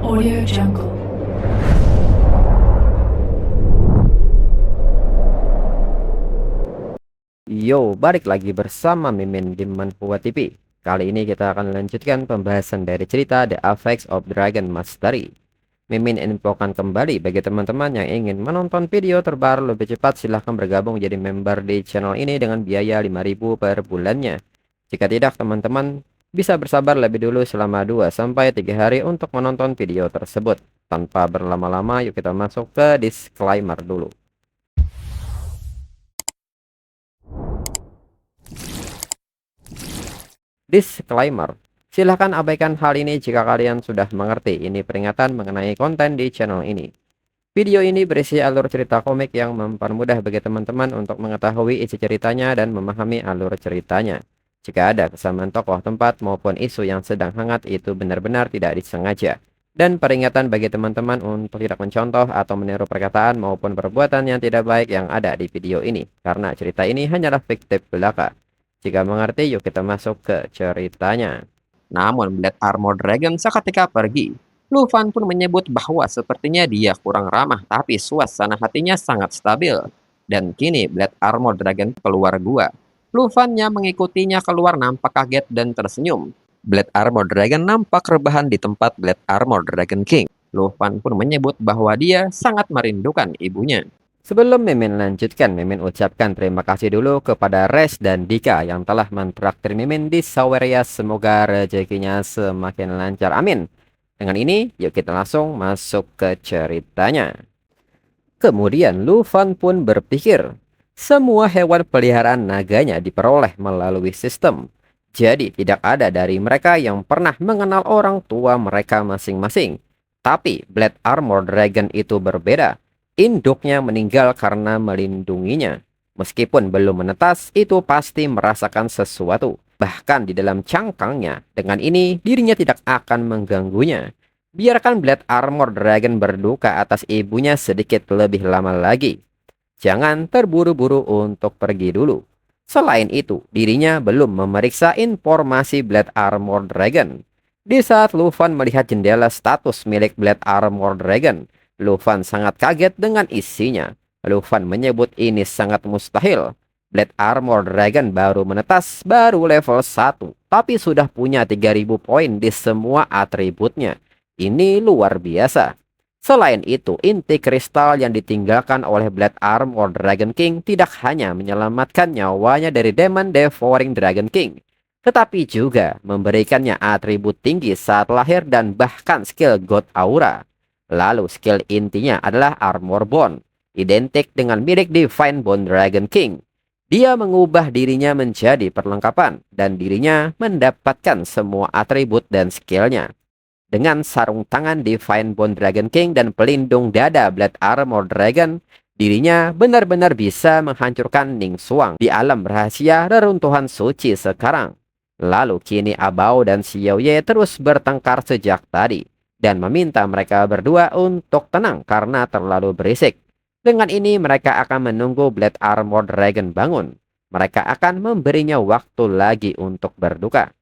Audio Jungle. Yo, balik lagi bersama Mimin di Manhwa TV. Kali ini kita akan lanjutkan pembahasan dari cerita The Apex of Dragon Mastery. Mimin infokan kembali bagi teman-teman yang ingin menonton video terbaru lebih cepat, silahkan bergabung jadi member di channel ini dengan biaya 5.000 per bulannya. Jika tidak, teman-teman bisa bersabar lebih dulu selama 2-3 hari untuk menonton video tersebut. Tanpa berlama-lama, yuk kita masuk ke disclaimer dulu. Disclaimer. Silahkan abaikan hal ini jika kalian sudah mengerti. Ini peringatan mengenai konten di channel ini. Video ini berisi alur cerita komik yang mempermudah bagi teman-teman untuk mengetahui isi ceritanya dan memahami alur ceritanya. Jika ada kesamaan tokoh, tempat, maupun isu yang sedang hangat, itu benar-benar tidak disengaja. Dan peringatan bagi teman-teman untuk tidak mencontoh atau meniru perkataan maupun perbuatan yang tidak baik yang ada di video ini. Karena cerita ini hanyalah fiktif belaka. Jika mengerti, yuk kita masuk ke ceritanya. Namun melihat Armor Dragon seketika pergi, Lufan pun menyebut bahwa sepertinya dia kurang ramah, tapi suasana hatinya sangat stabil. Dan kini Blade Armor Dragon keluar gua. Lufan yang mengikutinya keluar nampak kaget dan tersenyum. Blade Armor Dragon nampak rebahan di tempat Blade Armor Dragon King. Lufan pun menyebut bahwa dia sangat merindukan ibunya. Sebelum Mimin lanjutkan, Mimin ucapkan terima kasih dulu kepada Res dan Dika yang telah mentraktir Mimin di Saweria. Semoga rezekinya semakin lancar. Amin. Dengan ini, yuk kita langsung masuk ke ceritanya. Kemudian Lufan pun berpikir, semua hewan peliharaan naganya diperoleh melalui sistem. Jadi tidak ada dari mereka yang pernah mengenal orang tua mereka masing-masing. Tapi Blade Armor Dragon itu berbeda. Induknya meninggal karena melindunginya. Meskipun belum menetas, itu pasti merasakan sesuatu. Bahkan di dalam cangkangnya. Dengan ini, dirinya tidak akan mengganggunya. Biarkan Blade Armor Dragon berduka atas ibunya sedikit lebih lama lagi. Jangan terburu-buru untuk pergi dulu. Selain itu, dirinya belum memeriksa informasi Blade Armor Dragon. Di saat Lufan melihat jendela status milik Blade Armor Dragon, Lufan sangat kaget dengan isinya. Lufan menyebut ini sangat mustahil. Blade Armor Dragon baru menetas, baru level 1, tapi sudah punya 3000 poin di semua atributnya. Ini luar biasa. Selain itu, inti kristal yang ditinggalkan oleh Blade Armor Dragon King tidak hanya menyelamatkan nyawanya dari Demon Devouring Dragon King, tetapi juga memberikannya atribut tinggi saat lahir dan bahkan skill God Aura. Lalu skill intinya adalah Armor Bone, identik dengan milik Divine Bone Dragon King. Dia mengubah dirinya menjadi perlengkapan dan dirinya mendapatkan semua atribut dan skillnya. Dengan sarung tangan Divine Bone Dragon King dan pelindung dada Blade Armor Dragon, dirinya benar-benar bisa menghancurkan Ning Xuang di alam rahasia reruntuhan suci sekarang. Lalu kini Abao dan Xiao Ye terus bertengkar sejak tadi dan meminta mereka berdua untuk tenang karena terlalu berisik. Dengan ini mereka akan menunggu Blade Armor Dragon bangun. Mereka akan memberinya waktu lagi untuk berduka.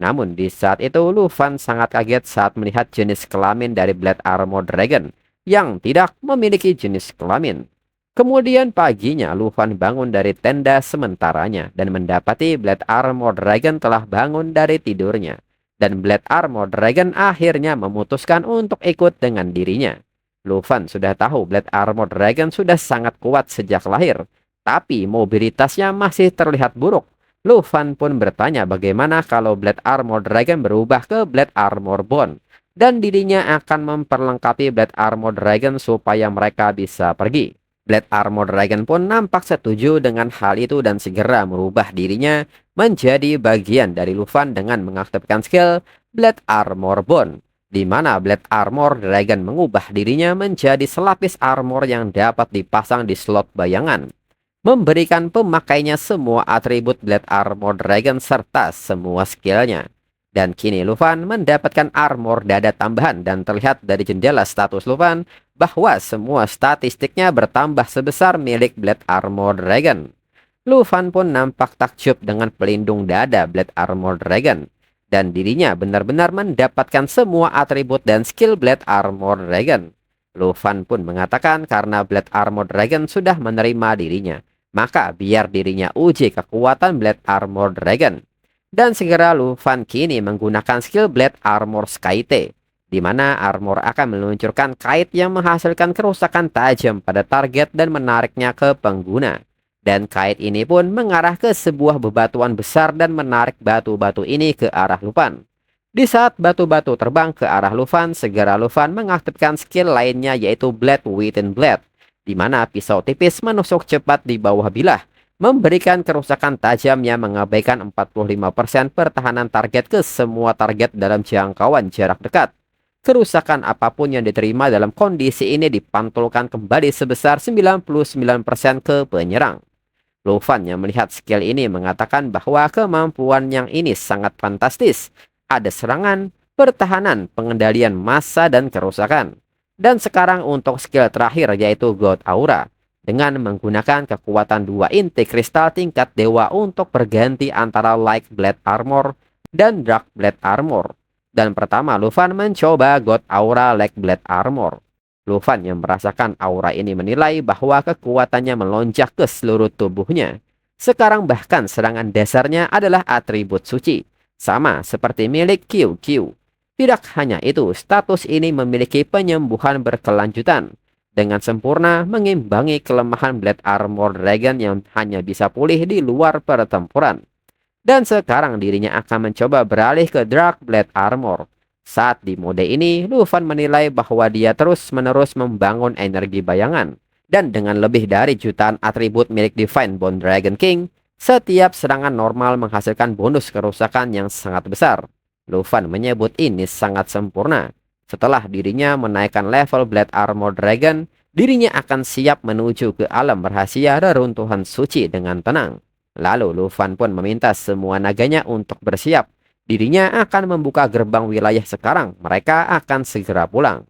Namun di saat itu Lufan sangat kaget saat melihat jenis kelamin dari Blade Armor Dragon yang tidak memiliki jenis kelamin. Kemudian paginya Lufan bangun dari tenda sementaranya dan mendapati Blade Armor Dragon telah bangun dari tidurnya. Dan Blade Armor Dragon akhirnya memutuskan untuk ikut dengan dirinya. Lufan sudah tahu Blade Armor Dragon sudah sangat kuat sejak lahir, tapi mobilitasnya masih terlihat buruk. Lufan pun bertanya bagaimana kalau Blade Armor Dragon berubah ke Blade Armor Bone, dan dirinya akan memperlengkapi Blade Armor Dragon supaya mereka bisa pergi. Blade Armor Dragon pun nampak setuju dengan hal itu dan segera merubah dirinya menjadi bagian dari Lufan dengan mengaktifkan skill Blade Armor Bone, di mana Blade Armor Dragon mengubah dirinya menjadi selapis armor yang dapat dipasang di slot bayangan, memberikan pemakainya semua atribut Blade Armor Dragon serta semua skillnya. Dan kini Lufan mendapatkan armor dada tambahan dan terlihat dari jendela status Lufan bahwa semua statistiknya bertambah sebesar milik Blade Armor Dragon. Lufan pun nampak takjub dengan pelindung dada Blade Armor Dragon. dan dirinya benar-benar mendapatkan semua atribut dan skill Blade Armor Dragon. Lu Fan pun mengatakan karena Blade Armor Dragon sudah menerima dirinya, maka biar dirinya uji kekuatan Blade Armor Dragon. Dan segera Lu Fan kini menggunakan skill Blade Armor Skyte, di mana armor akan meluncurkan kait yang menghasilkan kerusakan tajam pada target dan menariknya ke pengguna. Dan kait ini pun mengarah ke sebuah bebatuan besar dan menarik batu-batu ini ke arah Lu Fan. Di saat batu-batu terbang ke arah Lu Fan, segera Lu Fan mengaktifkan skill lainnya yaitu Blade Within Blade, di mana pisau tipis menusuk cepat di bawah bilah, memberikan kerusakan tajam yang mengabaikan 45% pertahanan target ke semua target dalam jangkauan jarak dekat. Kerusakan apapun yang diterima dalam kondisi ini dipantulkan kembali sebesar 99% ke penyerang. Lu Fan yang melihat skill ini mengatakan bahwa kemampuan yang ini sangat fantastis. Ada serangan, pertahanan, pengendalian massa, dan kerusakan. Dan sekarang untuk skill terakhir yaitu God Aura, dengan menggunakan kekuatan 2 inti kristal tingkat dewa untuk berganti antara Light Blade Armor dan Dark Blade Armor. Dan pertama Lu Fan mencoba God Aura Light Blade Armor. Lu Fan yang merasakan aura ini menilai bahwa kekuatannya melonjak ke seluruh tubuhnya. Sekarang bahkan serangan dasarnya adalah atribut suci, sama seperti milik QQ. Tidak hanya itu, status ini memiliki penyembuhan berkelanjutan, dengan sempurna mengimbangi kelemahan Blade Armor Dragon yang hanya bisa pulih di luar pertempuran. Dan sekarang dirinya akan mencoba beralih ke Dark Blade Armor. Saat di mode ini, Lu Fan menilai bahwa dia terus-menerus membangun energi bayangan. Dan dengan lebih dari jutaan atribut milik Divine Bone Dragon King, setiap serangan normal menghasilkan bonus kerusakan yang sangat besar. Lu Fan menyebut ini sangat sempurna. Setelah dirinya menaikkan level Blade Armor Dragon, dirinya akan siap menuju ke alam rahasia reruntuhan suci dengan tenang. Lalu Lu Fan pun meminta semua naganya untuk bersiap. Dirinya akan membuka gerbang wilayah sekarang. Mereka akan segera pulang.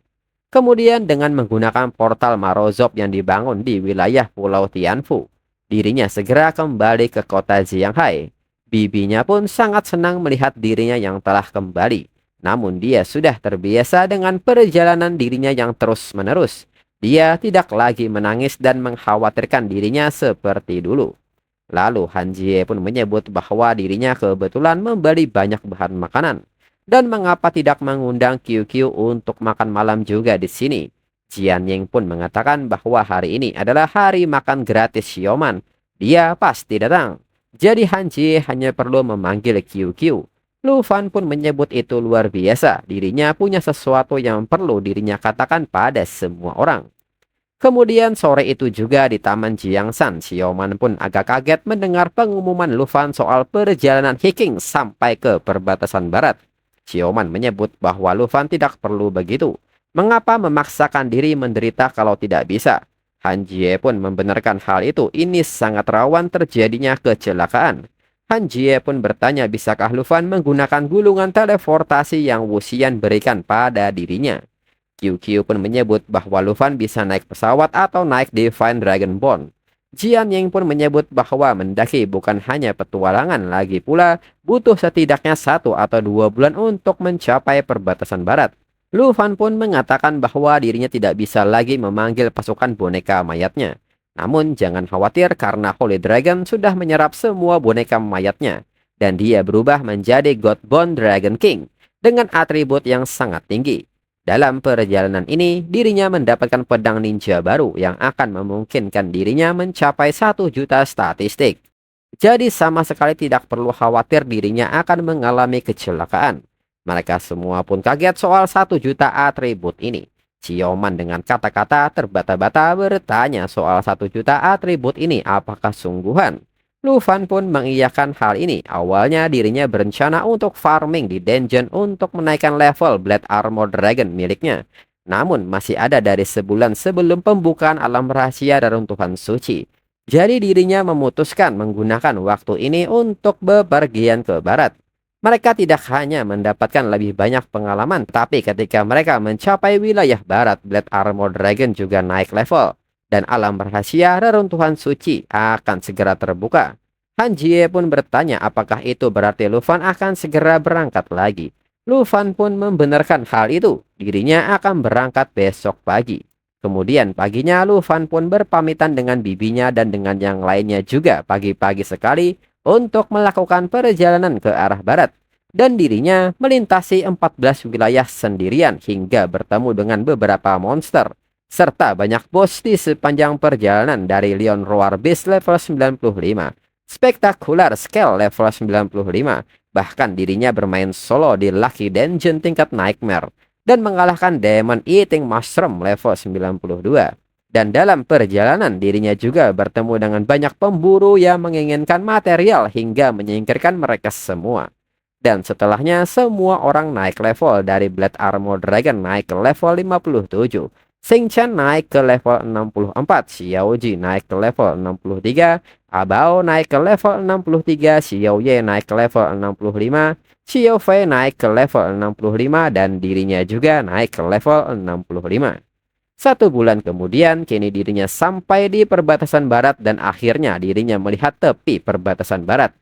Kemudian dengan menggunakan portal Marozop yang dibangun di wilayah Pulau Tianfu, dirinya segera kembali ke kota Jianghai. Bibinya pun sangat senang melihat dirinya yang telah kembali. Namun dia sudah terbiasa dengan perjalanan dirinya yang terus-menerus. Dia tidak lagi menangis dan mengkhawatirkan dirinya seperti dulu. Lalu Han Jie pun menyebut bahwa dirinya kebetulan membeli banyak bahan makanan. Dan mengapa tidak mengundang QQ untuk makan malam juga di sini. Jian Ying pun mengatakan bahwa hari ini adalah hari makan gratis Sioman. Dia pasti datang. Jadi Han Jie hanya perlu memanggil QQ. Lu Fan pun menyebut itu luar biasa. Dirinya punya sesuatu yang perlu dirinya katakan pada semua orang. Kemudian sore itu juga di Taman Jiangsan, Sioman pun agak kaget mendengar pengumuman Lu Fan soal perjalanan hiking sampai ke perbatasan barat. Sioman menyebut bahwa Lu Fan tidak perlu begitu. Mengapa memaksakan diri menderita kalau tidak bisa? Han Jie pun membenarkan hal itu. Ini sangat rawan terjadinya kecelakaan. Han Jie pun bertanya bisakah Lu Fan menggunakan gulungan teleportasi yang Wu Xian berikan pada dirinya. QQ pun menyebut bahwa Lu Fan bisa naik pesawat atau naik Divine Dragon Bone. Jian Ying pun menyebut bahwa mendaki bukan hanya petualangan, lagi pula butuh setidaknya 1 atau 2 bulan untuk mencapai perbatasan barat. Lu Fan pun mengatakan bahwa dirinya tidak bisa lagi memanggil pasukan boneka mayatnya. Namun jangan khawatir karena Holy Dragon sudah menyerap semua boneka mayatnya. Dan dia berubah menjadi Godbone Dragon King dengan atribut yang sangat tinggi. Dalam perjalanan ini, dirinya mendapatkan pedang ninja baru yang akan memungkinkan dirinya mencapai 1 juta statistik. Jadi sama sekali tidak perlu khawatir dirinya akan mengalami kecelakaan. Mereka semua pun kaget soal 1 juta atribut ini. Sioman dengan kata-kata terbata-bata bertanya soal 1 juta atribut ini apakah sungguhan. Lu Fan pun mengiyakan hal ini. Awalnya dirinya berencana untuk farming di dungeon untuk menaikkan level Blade Armor Dragon miliknya. Namun masih ada dari sebulan sebelum pembukaan alam rahasia reruntuhan suci. Jadi dirinya memutuskan menggunakan waktu ini untuk bepergian ke barat. Mereka tidak hanya mendapatkan lebih banyak pengalaman, tapi ketika mereka mencapai wilayah barat, Blade Armor Dragon juga naik level. Dan alam rahasia reruntuhan suci akan segera terbuka. Han Jie pun bertanya apakah itu berarti Lu Fan akan segera berangkat lagi. Lu Fan pun membenarkan hal itu, dirinya akan berangkat besok pagi. Kemudian paginya Lu Fan pun berpamitan dengan bibinya dan dengan yang lainnya juga pagi-pagi sekali untuk melakukan perjalanan ke arah barat. Dan dirinya melintasi 14 wilayah sendirian hingga bertemu dengan beberapa monster serta banyak bos di sepanjang perjalanan dari Leon Roar Beast level 95, Spectacular Scale level 95, bahkan dirinya bermain solo di Lucky Dungeon tingkat Nightmare dan mengalahkan Demon Eating Mushroom level 92. Dan dalam perjalanan dirinya juga bertemu dengan banyak pemburu yang menginginkan material hingga menyingkirkan mereka semua. Dan setelahnya semua orang naik level dari Blade Armor Dragon naik ke level 57. Xing Chen naik ke level 64, Xiao Ji naik ke level 63, Abao naik ke level 63, Xiao Ye naik ke level 65, Xiao Fei naik ke level 65, dan dirinya juga naik ke level 65. 1 bulan kemudian, kini dirinya sampai di perbatasan barat dan akhirnya dirinya melihat tepi perbatasan barat.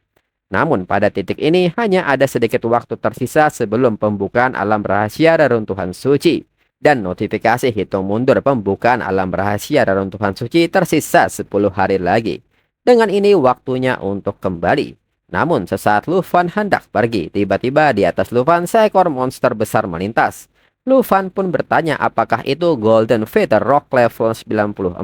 Namun pada titik ini hanya ada sedikit waktu tersisa sebelum pembukaan alam rahasia reruntuhan suci. Dan notifikasi hitung mundur pembukaan alam rahasia reruntuhan suci tersisa 10 hari lagi. Dengan ini waktunya untuk kembali. Namun sesaat Lu Fan hendak pergi, tiba-tiba di atas Lu Fan seekor monster besar melintas. Lu Fan pun bertanya apakah itu Golden Feather Rock level 94.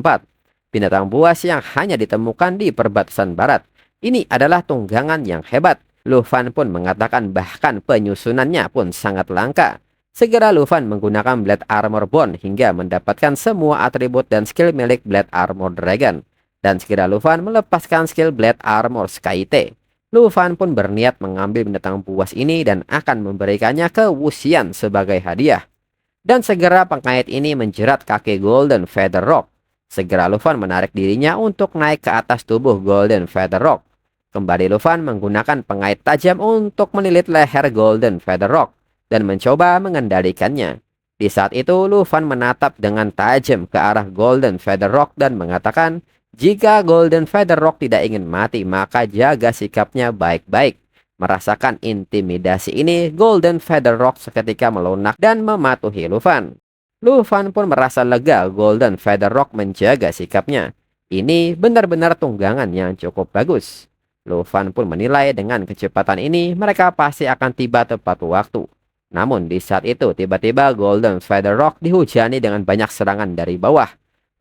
Binatang buas yang hanya ditemukan di perbatasan barat. Ini adalah tunggangan yang hebat. Lu Fan pun mengatakan bahkan penyusunannya pun sangat langka. Segera Lu Fan menggunakan Blade Armor Bond hingga mendapatkan semua atribut dan skill milik Blade Armor Dragon. Dan segera Lu Fan melepaskan skill Blade Armor Skyte. Lu Fan pun berniat mengambil binatang buas ini dan akan memberikannya ke Wuxian sebagai hadiah. Dan segera pengait ini menjerat kaki Golden Feather Rock. Segera Lu Fan menarik dirinya untuk naik ke atas tubuh Golden Feather Rock. Kembali Lu Fan menggunakan pengait tajam untuk menilit leher Golden Feather Rock dan mencoba mengendalikannya. Di saat itu Lu Fan menatap dengan tajam ke arah Golden Feather Rock dan mengatakan, jika Golden Feather Rock tidak ingin mati maka jaga sikapnya baik-baik. Merasakan intimidasi ini, Golden Feather Rock seketika melunak dan mematuhi Lu Fan. Lu Fan pun merasa lega Golden Feather Rock menjaga sikapnya. Ini benar-benar tunggangan yang cukup bagus. Lu Fan pun menilai dengan kecepatan ini mereka pasti akan tiba tepat waktu. Namun di saat itu tiba-tiba Golden Feather Rock dihujani dengan banyak serangan dari bawah.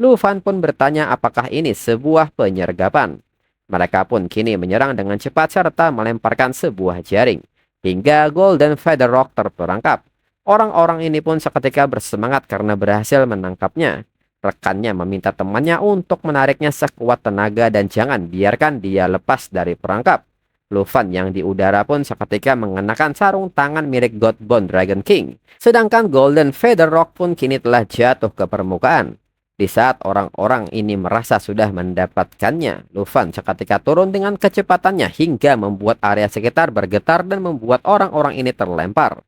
Lu Fan pun bertanya apakah ini sebuah penyergapan. Mereka pun kini menyerang dengan cepat serta melemparkan sebuah jaring. Hingga Golden Feather Rock terperangkap. Orang-orang ini pun seketika bersemangat karena berhasil menangkapnya. Rekannya meminta temannya untuk menariknya sekuat tenaga dan jangan biarkan dia lepas dari perangkap. Lu Fan yang di udara pun seketika mengenakan sarung tangan milik Godbone Dragon King. Sedangkan Golden Feather Rock pun kini telah jatuh ke permukaan. Di saat orang-orang ini merasa sudah mendapatkannya, Lu Fan seketika turun dengan kecepatannya hingga membuat area sekitar bergetar dan membuat orang-orang ini terlempar.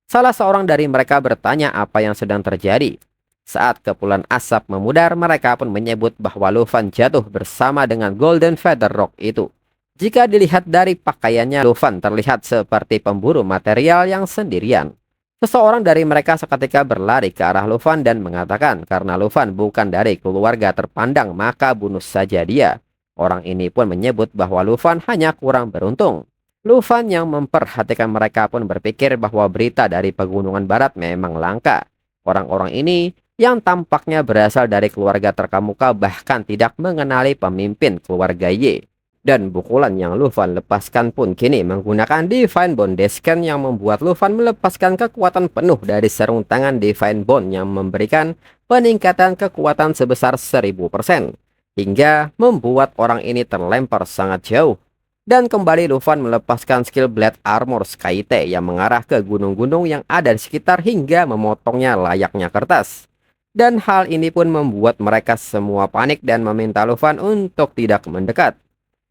Salah seorang dari mereka bertanya apa yang sedang terjadi. Saat kepulan asap memudar, mereka pun menyebut bahwa Lu Fan jatuh bersama dengan Golden Feather Rock itu. Jika dilihat dari pakaiannya, Lu Fan terlihat seperti pemburu material yang sendirian. Seseorang dari mereka seketika berlari ke arah Lu Fan dan mengatakan karena Lu Fan bukan dari keluarga terpandang maka bunuh saja dia. Orang ini pun menyebut bahwa Lu Fan hanya kurang beruntung. Lu Fan yang memperhatikan mereka pun berpikir bahwa berita dari pegunungan barat memang langka. Orang-orang ini yang tampaknya berasal dari keluarga terkemuka bahkan tidak mengenali pemimpin keluarga Ye. Dan pukulan yang Lu Fan lepaskan pun kini menggunakan Divine Bond Descan yang membuat Lu Fan melepaskan kekuatan penuh dari sarung tangan Divine Bond yang memberikan peningkatan kekuatan sebesar 1000%. Hingga membuat orang ini terlempar sangat jauh. Dan kembali Lu Fan melepaskan skill Blade Armor Skyte yang mengarah ke gunung-gunung yang ada di sekitar hingga memotongnya layaknya kertas. Dan hal ini pun membuat mereka semua panik dan meminta Lu Fan untuk tidak mendekat.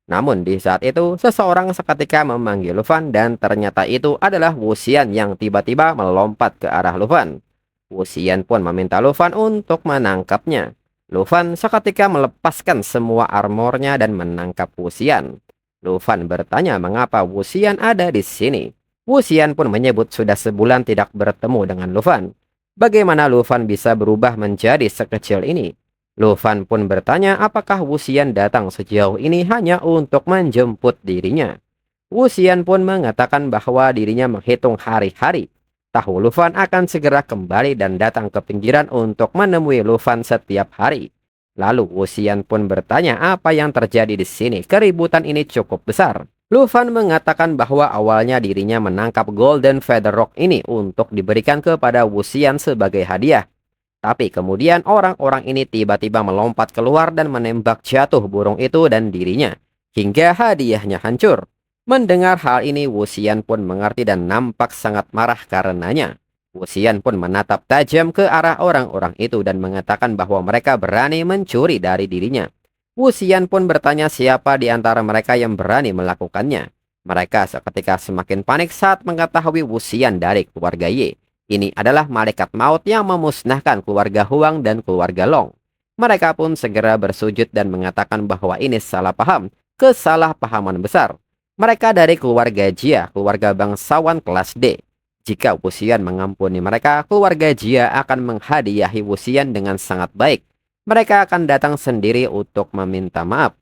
Namun di saat itu seseorang seketika memanggil Lu Fan dan ternyata itu adalah Wuxian yang tiba-tiba melompat ke arah Lu Fan. Wuxian pun meminta Lu Fan untuk menangkapnya. Lu Fan seketika melepaskan semua armornya dan menangkap Wuxian. Lu Fan bertanya mengapa Wu Xian ada di sini. Wu Xian pun menyebut sudah sebulan tidak bertemu dengan Lu Fan. Bagaimana Lu Fan bisa berubah menjadi sekecil ini? Lu Fan pun bertanya apakah Wu Xian datang sejauh ini hanya untuk menjemput dirinya. Wu Xian pun mengatakan bahwa dirinya menghitung hari-hari. Tahu Lu Fan akan segera kembali dan datang ke pinggiran untuk menemui Lu Fan setiap hari. Lalu Wu Xian pun bertanya apa yang terjadi di sini. Keributan ini cukup besar. Lu Fan mengatakan bahwa awalnya dirinya menangkap Golden Feather Rock ini untuk diberikan kepada Wu Xian sebagai hadiah. Tapi kemudian orang-orang ini tiba-tiba melompat keluar dan menembak jatuh burung itu dan dirinya, hingga hadiahnya hancur. Mendengar hal ini, Wu Xian pun mengerti dan nampak sangat marah karenanya. Wu Xian pun menatap tajam ke arah orang-orang itu dan mengatakan bahwa mereka berani mencuri dari dirinya. Wu Xian pun bertanya siapa di antara mereka yang berani melakukannya. Mereka seketika semakin panik saat mengetahui Wu Xian dari keluarga Ye. Ini adalah malaikat maut yang memusnahkan keluarga Huang dan keluarga Long. Mereka pun segera bersujud dan mengatakan bahwa ini salah paham, kesalahpahaman besar. Mereka dari keluarga Jia, keluarga bangsawan kelas D. Jika Wu Xian mengampuni mereka, keluarga Jia akan menghadiahi Wu Xian dengan sangat baik. Mereka akan datang sendiri untuk meminta maaf.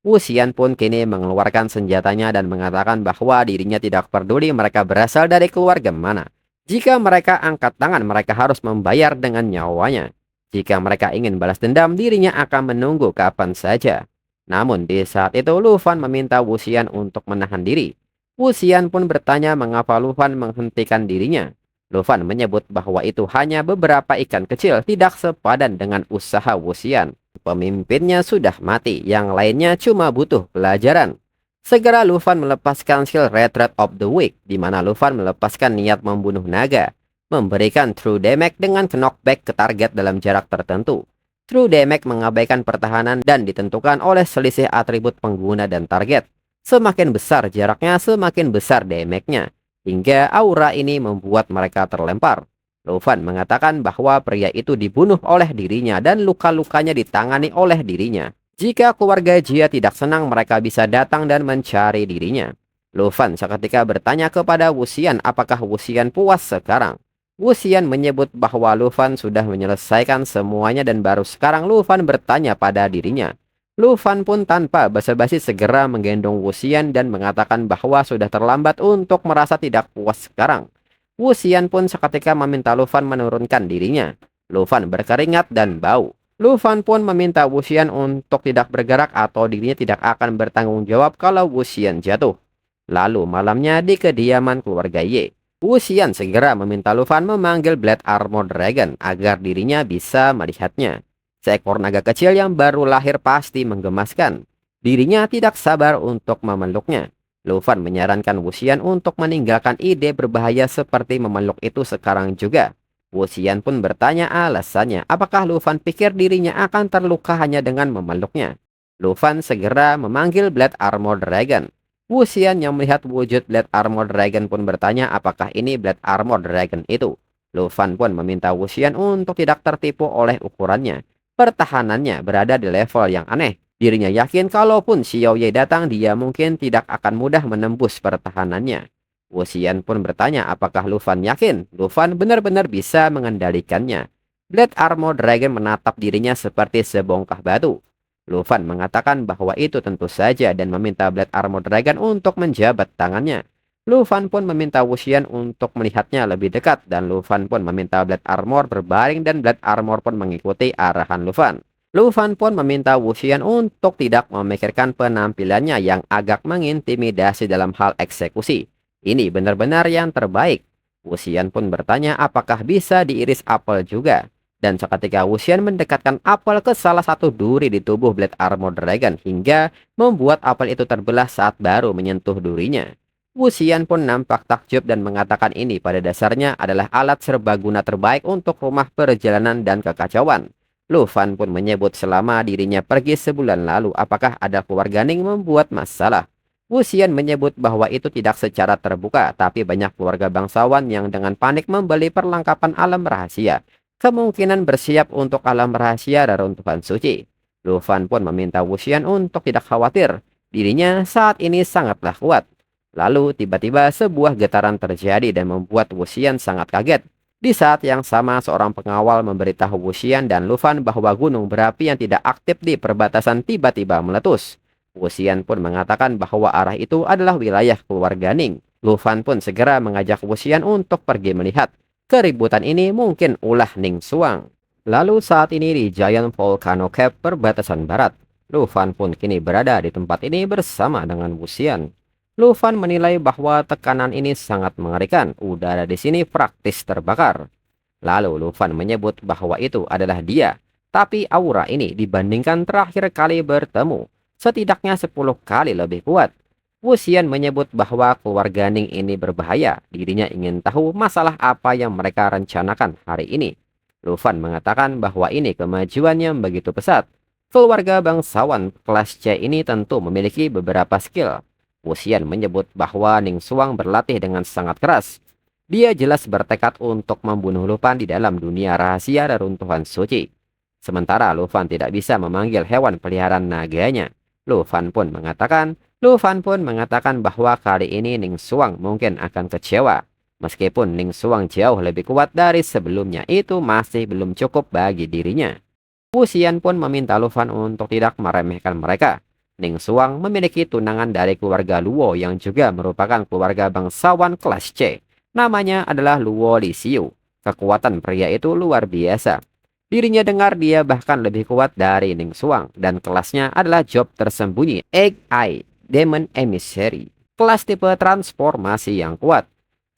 Wu Xian pun kini mengeluarkan senjatanya dan mengatakan bahwa dirinya tidak peduli mereka berasal dari keluarga mana. Jika mereka angkat tangan, mereka harus membayar dengan nyawanya. Jika mereka ingin balas dendam, dirinya akan menunggu kapan saja. Namun di saat itu Lu Fan meminta Wu Xian untuk menahan diri. Wu Xian pun bertanya mengapa Lu Fan menghentikan dirinya. Lu Fan menyebut bahwa itu hanya beberapa ikan kecil tidak sepadan dengan usaha Wu Xian. Pemimpinnya sudah mati, yang lainnya cuma butuh pelajaran. Segera Lu Fan melepaskan skill Retreat of the Weak, di mana Lu Fan melepaskan niat membunuh naga, memberikan True Damage dengan knockback ke target dalam jarak tertentu. True Damage mengabaikan pertahanan dan ditentukan oleh selisih atribut pengguna dan target. Semakin besar jaraknya, semakin besar damage-nya. Hingga aura ini membuat mereka terlempar. Lu Fan mengatakan bahwa pria itu dibunuh oleh dirinya dan luka-lukanya ditangani oleh dirinya. Jika keluarga Jia tidak senang, mereka bisa datang dan mencari dirinya. Lu Fan seketika bertanya kepada Wu Xian apakah Wu Xian puas sekarang. Wu Xian menyebut bahwa Lu Fan sudah menyelesaikan semuanya dan baru sekarang Lu Fan bertanya pada dirinya. Lu Fan pun tanpa basa-basi segera menggendong Wu Xian dan mengatakan bahwa sudah terlambat untuk merasa tidak puas sekarang. Wu Xian pun seketika meminta Lu Fan menurunkan dirinya. Lu Fan berkeringat dan bau. Lu Fan pun meminta Wu Xian untuk tidak bergerak atau dirinya tidak akan bertanggung jawab kalau Wu Xian jatuh. Lalu malamnya di kediaman keluarga Ye, Wu Xian segera meminta Lu Fan memanggil Blade Armor Dragon agar dirinya bisa melihatnya. Seekor naga kecil yang baru lahir pasti menggemaskan. Dirinya tidak sabar untuk memeluknya. Lu Fan menyarankan Wu Xian untuk meninggalkan ide berbahaya seperti memeluk itu sekarang juga. Wu Xian pun bertanya alasannya, apakah Lu Fan pikir dirinya akan terluka hanya dengan memeluknya. Lu Fan segera memanggil Blade Armor Dragon. Wu Xian yang melihat wujud Blade Armor Dragon pun bertanya apakah ini Blade Armor Dragon itu. Lu Fan pun meminta Wu Xian untuk tidak tertipu oleh ukurannya. Pertahanannya berada di level yang aneh. Dirinya yakin kalaupun Xiao Ye datang, dia mungkin tidak akan mudah menembus pertahanannya. Wu Xian pun bertanya apakah Lu Fan yakin Lu Fan benar-benar bisa mengendalikannya. Blade Armor Dragon menatap dirinya seperti sebongkah batu. Lu Fan mengatakan bahwa itu tentu saja dan meminta Blade Armor Dragon untuk menjabat tangannya. Lu Fan pun meminta Wu Xian untuk melihatnya lebih dekat dan Lu Fan pun meminta Blade Armor berbaring dan Blade Armor pun mengikuti arahan Lu Fan. Lu Fan pun meminta Wu Xian untuk tidak memikirkan penampilannya yang agak mengintimidasi dalam hal eksekusi. Ini benar-benar yang terbaik. Wu Xian pun bertanya apakah bisa diiris apel juga. Dan seketika Wu Xian mendekatkan apel ke salah satu duri di tubuh Blade Armor Dragon hingga membuat apel itu terbelah saat baru menyentuh durinya. Wu Xian pun nampak takjub dan mengatakan ini pada dasarnya adalah alat serbaguna terbaik untuk rumah perjalanan dan kekacauan. Lu Fan pun menyebut selama dirinya pergi sebulan lalu apakah ada keluarga Ning membuat masalah. Wu Xian menyebut bahwa itu tidak secara terbuka, tapi banyak keluarga bangsawan yang dengan panik membeli perlengkapan alam rahasia. Kemungkinan bersiap untuk alam rahasia reruntuhan suci. Lu Fan pun meminta Wu Xian untuk tidak khawatir. Dirinya saat ini sangatlah kuat. Lalu tiba-tiba sebuah getaran terjadi dan membuat Wuxian sangat kaget. Di saat yang sama seorang pengawal memberitahu Wuxian dan Lufan bahwa gunung berapi yang tidak aktif di perbatasan tiba-tiba meletus. Wuxian pun mengatakan bahwa arah itu adalah wilayah keluarga Ning. Lufan pun segera mengajak Wuxian untuk pergi melihat. Keributan ini mungkin ulah Ning Xuang. Lalu saat ini di Giant Volcano Cave perbatasan barat, Lufan pun kini berada di tempat ini bersama dengan Wuxian. Lufan menilai bahwa tekanan ini sangat mengerikan. Udara di sini praktis terbakar. Lalu Lufan menyebut bahwa itu adalah dia. Tapi aura ini dibandingkan terakhir kali bertemu, setidaknya 10 kali lebih kuat. Wuxian menyebut bahwa keluarga Ning ini berbahaya. Dirinya ingin tahu masalah apa yang mereka rencanakan hari ini. Lufan mengatakan bahwa ini kemajuannya begitu pesat. Keluarga bangsawan kelas C ini tentu memiliki beberapa skill. Wuxian menyebut bahwa Ning Xuang berlatih dengan sangat keras. Dia jelas bertekad untuk membunuh Lufan di dalam dunia rahasia reruntuhan suci. Sementara Lufan tidak bisa memanggil hewan peliharaan naganya. Lufan pun mengatakan bahwa kali ini Ning Xuang mungkin akan kecewa. Meskipun Ning Xuang jauh lebih kuat dari sebelumnya, itu masih belum cukup bagi dirinya. Wuxian pun meminta Lufan untuk tidak meremehkan mereka. Ning Xuang memiliki tunangan dari keluarga Luo yang juga merupakan keluarga bangsawan kelas C. Namanya adalah Luo Lisiu. Kekuatan pria itu luar biasa. Dirinya dengar dia bahkan lebih kuat dari Ning Xuang dan kelasnya adalah job tersembunyi Egg Eye Demon Emissary. Kelas tipe transformasi yang kuat.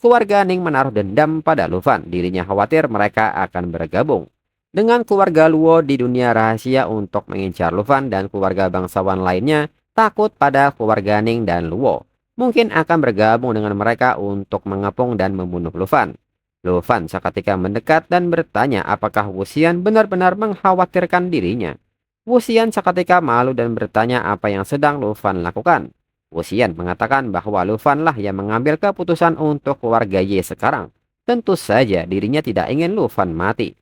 Keluarga Ning menaruh dendam pada Lufan. Dirinya khawatir mereka akan bergabung dengan keluarga Luo di dunia rahasia untuk mengincar Lufan, dan keluarga bangsawan lainnya takut pada keluarga Ning dan Luo. Mungkin akan bergabung dengan mereka untuk mengepung dan membunuh Lufan. Lufan seketika mendekat dan bertanya apakah Wuxian benar-benar mengkhawatirkan dirinya. Wuxian seketika malu dan bertanya apa yang sedang Lufan lakukan. Wuxian mengatakan bahwa Lufan lah yang mengambil keputusan untuk keluarga Ye sekarang. Tentu saja dirinya tidak ingin Lufan mati.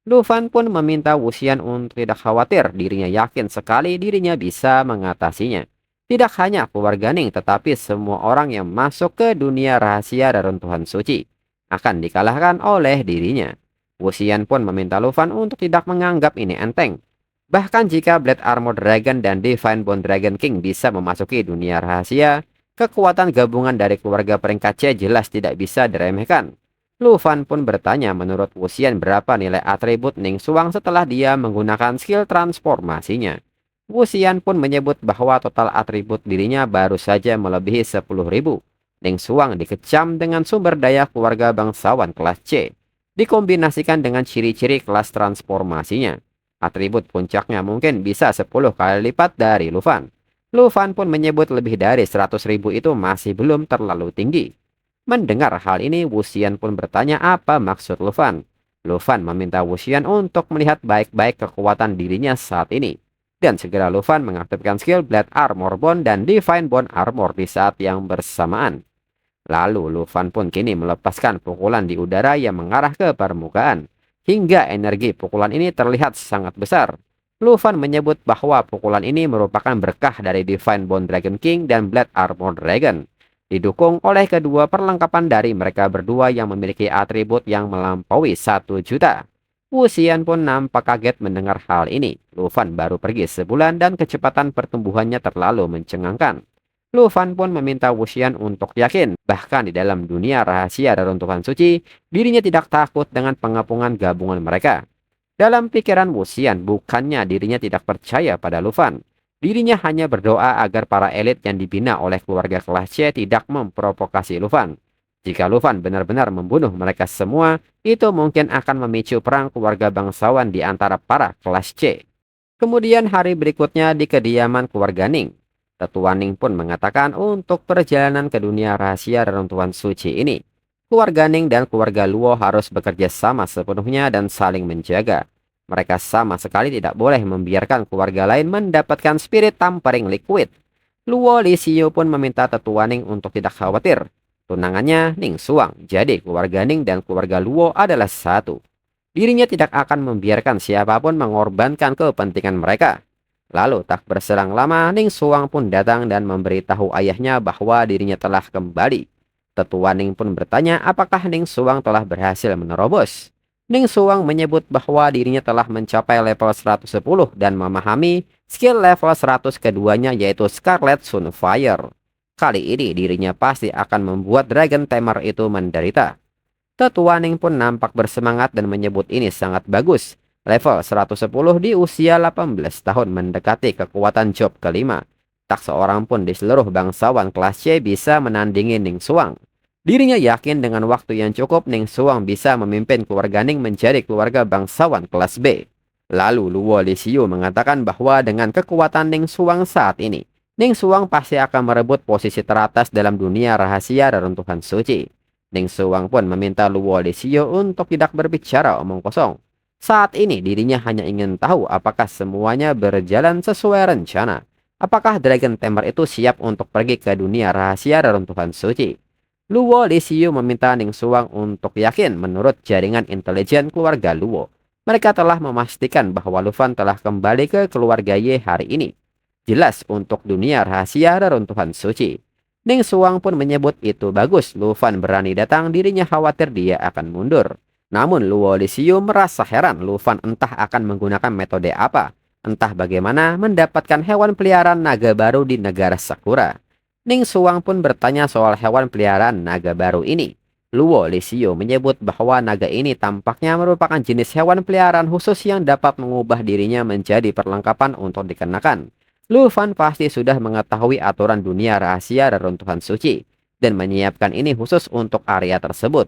Lufan pun meminta Wuxian untuk tidak khawatir, dirinya yakin sekali dirinya bisa mengatasinya. Tidak hanya keluarga Ning, tetapi semua orang yang masuk ke dunia rahasia reruntuhan suci akan dikalahkan oleh dirinya. Wuxian pun meminta Lufan untuk tidak menganggap ini enteng. Bahkan jika Blade Armor Dragon dan Divine Bone Dragon King bisa memasuki dunia rahasia, kekuatan gabungan dari keluarga peringkat C jelas tidak bisa diremehkan. Lufan pun bertanya menurut Wuxian berapa nilai atribut Ning Xuang setelah dia menggunakan skill transformasinya. Wuxian pun menyebut bahwa total atribut dirinya baru saja melebihi 10.000. Ning Xuang dikecam dengan sumber daya keluarga bangsawan kelas C, dikombinasikan dengan ciri-ciri kelas transformasinya. Atribut puncaknya mungkin bisa 10 kali lipat dari Lufan. Lufan pun menyebut lebih dari 100.000 itu masih belum terlalu tinggi. Mendengar hal ini, Wuxian pun bertanya apa maksud Lufan. Lufan meminta Wuxian untuk melihat baik-baik kekuatan dirinya saat ini. Dan segera Lufan mengaktifkan skill Blade Armor Bone dan Divine Bone Armor di saat yang bersamaan. Lalu Lufan pun kini melepaskan pukulan di udara yang mengarah ke permukaan. Hingga energi pukulan ini terlihat sangat besar. Lufan menyebut bahwa pukulan ini merupakan berkah dari Divine Bone Dragon King dan Blade Armor Dragon, didukung oleh kedua perlengkapan dari mereka berdua yang memiliki atribut yang melampaui 1 juta. Wuxian pun nampak kaget mendengar hal ini. Lufan baru pergi sebulan dan kecepatan pertumbuhannya terlalu mencengangkan. Lufan pun meminta Wuxian untuk yakin, bahkan di dalam dunia rahasia reruntuhan suci, dirinya tidak takut dengan pengepungan gabungan mereka. Dalam pikiran Wuxian, bukannya dirinya tidak percaya pada Lufan. Dirinya hanya berdoa agar para elit yang dibina oleh keluarga kelas C tidak memprovokasi Lufan. Jika Lufan benar-benar membunuh mereka semua, itu mungkin akan memicu perang keluarga bangsawan di antara para kelas C. Kemudian hari berikutnya di kediaman keluarga Ning, Tetua Ning pun mengatakan untuk perjalanan ke dunia rahasia reruntuhan suci ini, keluarga Ning dan keluarga Luo harus bekerja sama sepenuhnya dan saling menjaga. Mereka sama sekali tidak boleh membiarkan keluarga lain mendapatkan spirit tampering liquid. Luo Lisiu pun meminta Tetua Ning untuk tidak khawatir. Tunangannya Ning Xuang, jadi keluarga Ning dan keluarga Luo adalah satu. Dirinya tidak akan membiarkan siapapun mengorbankan kepentingan mereka. Lalu tak berselang lama, Ning Suang pun datang dan memberitahu ayahnya bahwa dirinya telah kembali. Tetua Ning pun bertanya apakah Ning Suang telah berhasil menerobos. Ning Suang menyebut bahwa dirinya telah mencapai level 110 dan memahami skill level 100 keduanya yaitu Scarlet Sunfire. Kali ini dirinya pasti akan membuat Dragon Tamer itu menderita. Tetua Ning pun nampak bersemangat dan menyebut ini sangat bagus. Level 110 di usia 18 tahun mendekati kekuatan job kelima. Tak seorang pun di seluruh bangsawan kelas C bisa menandingi Ning Suang. Dirinya yakin dengan waktu yang cukup Ning Suang bisa memimpin keluarga Ning menjadi keluarga bangsawan kelas B. Lalu Luo Lisiu mengatakan bahwa dengan kekuatan Ning Suang saat ini, Ning Suang pasti akan merebut posisi teratas dalam dunia rahasia reruntuhan suci. Ning Suang pun meminta Luo Lisiu untuk tidak berbicara omong kosong. Saat ini dirinya hanya ingin tahu apakah semuanya berjalan sesuai rencana. Apakah Dragon Tamer itu siap untuk pergi ke dunia rahasia reruntuhan suci? Luo Lisiu meminta Ning Suang untuk yakin menurut jaringan intelijen keluarga Luo. Mereka telah memastikan bahwa Lufan telah kembali ke keluarga Ye hari ini. Jelas untuk dunia rahasia reruntuhan suci. Ning Suang pun menyebut itu bagus Lufan berani datang, dirinya khawatir dia akan mundur. Namun Luo Lisiu merasa heran Lufan entah akan menggunakan metode apa. Entah bagaimana mendapatkan hewan peliharaan naga baru di negara Sakura. Ning Suang pun bertanya soal hewan peliharaan naga baru ini. Luo Lisiu menyebut bahwa naga ini tampaknya merupakan jenis hewan peliharaan khusus yang dapat mengubah dirinya menjadi perlengkapan untuk dikenakan. Lufan pasti sudah mengetahui aturan dunia rahasia reruntuhan suci dan menyiapkan ini khusus untuk area tersebut.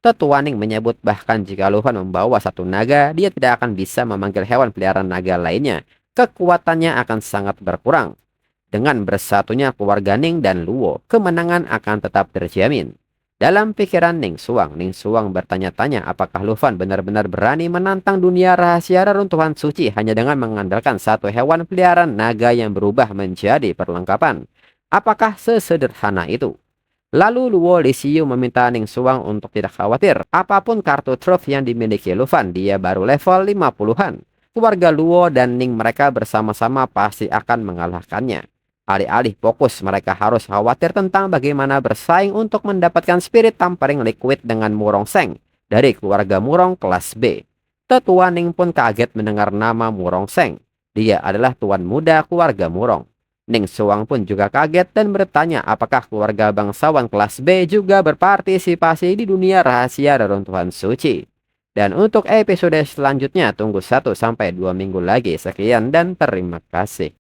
Tetua Ning menyebut bahkan jika Lufan membawa satu naga, dia tidak akan bisa memanggil hewan peliharaan naga lainnya. Kekuatannya akan sangat berkurang. Dengan bersatunya keluarga Ning dan Luo, kemenangan akan tetap terjamin. Dalam pikiran Ning Suang bertanya-tanya apakah Lufan benar-benar berani menantang dunia rahasia reruntuhan suci hanya dengan mengandalkan satu hewan peliharaan naga yang berubah menjadi perlengkapan. Apakah sesederhana itu? Lalu Luo Lisiu meminta Ning Suang untuk tidak khawatir. Apapun kartu truf yang dimiliki Lufan, dia baru level 50-an. Keluarga Luo dan Ning mereka bersama-sama pasti akan mengalahkannya. Alih-alih fokus, mereka harus khawatir tentang bagaimana bersaing untuk mendapatkan spirit tampering liquid dengan Murong Seng dari keluarga Murong kelas B. Tetua Ning pun kaget mendengar nama Murong Seng. Dia adalah tuan muda keluarga Murong. Ning Suang pun juga kaget dan bertanya apakah keluarga bangsawan kelas B juga berpartisipasi di dunia rahasia reruntuhan suci. Dan untuk episode selanjutnya tunggu 1 sampai 2 minggu lagi. Sekian dan terima kasih.